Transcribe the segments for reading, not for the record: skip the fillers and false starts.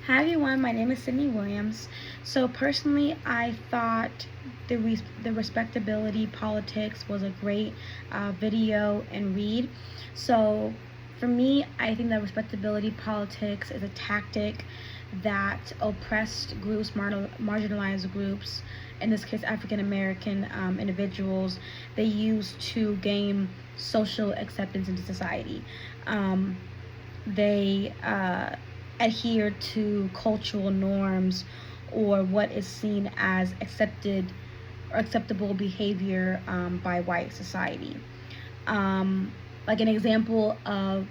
Hi everyone, my name is Sydney Williams. So personally, I thought the Respectability Politics was a great video and read. So for me, I think that Respectability Politics is a tactic that oppressed groups, marginalized groups, in this case African American individuals, they use to gain social acceptance into society. They adhere to cultural norms or what is seen as accepted or acceptable behavior by white society. Like an example of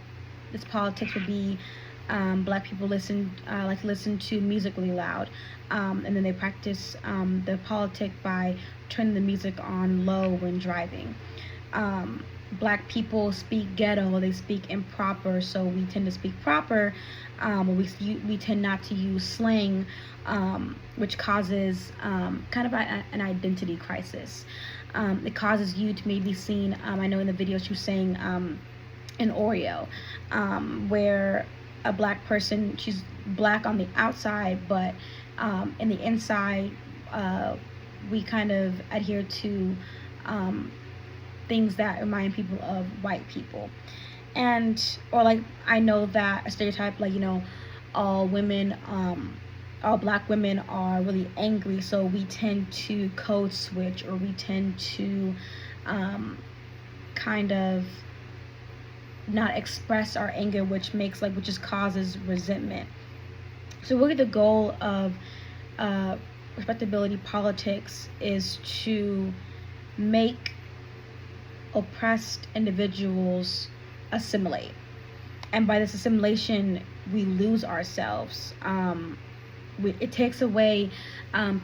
this politics would be black people like to listen to music really loud, and then they practice the politic by turning the music on low when driving. Black people speak ghetto, they speak improper, so we tend to speak proper. We tend not to use slang, which causes kind of an identity crisis. It causes you to maybe seen, I know in the video she was saying an Oreo, where a black person, she's black on the outside, but in the inside, we kind of adhere to things that remind people of white people. And or like, I know that a stereotype, like, all women, all black women are really angry, so we tend to code switch, or we tend to kind of not express our anger, which just causes resentment. So really the goal of respectability politics is to make oppressed individuals assimilate, and by this assimilation we lose ourselves. It takes away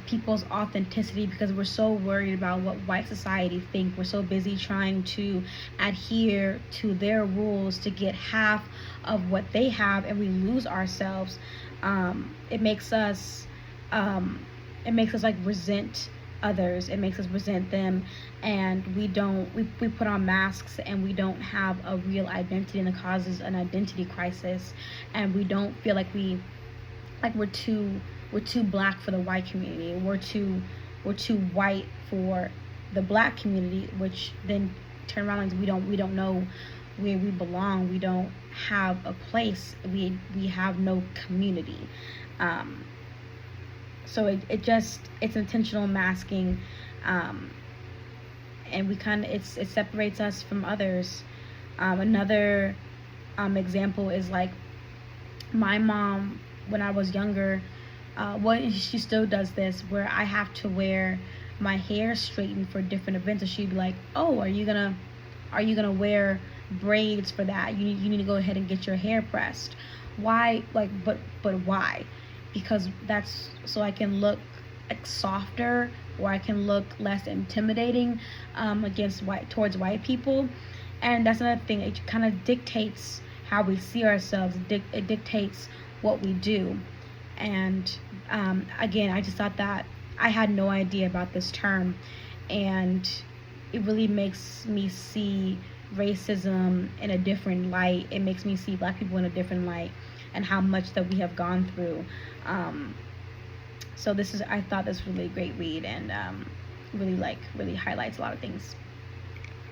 people's authenticity, because we're so worried about what white society think. We're so busy trying to adhere to their rules to get half of what they have, and we lose ourselves. It makes us like resent others. It makes us resent them, and we put on masks, and we don't have a real identity, and it causes an identity crisis, and we don't feel like we're too black for the white community. We're too white for the black community, which then turn around and we don't know where we belong. We don't have a place. We have no community. So it's intentional masking, and it separates us from others. Another example is like my mom when I was younger. She still does this, where I have to wear my hair straightened for different events, and she'd be like, "Oh, are you gonna wear braids for that? You need to go ahead and get your hair pressed." Why? But why? Because that's so I can look like softer, or I can look less intimidating towards white people. And that's another thing. It kind of dictates how we see ourselves. It dictates what we do. And again, I just thought that I had no idea about this term, and it really makes me see racism in a different light. It makes me see black people in a different light, and how much that we have gone through. So I thought this was a really great read, and really highlights a lot of things.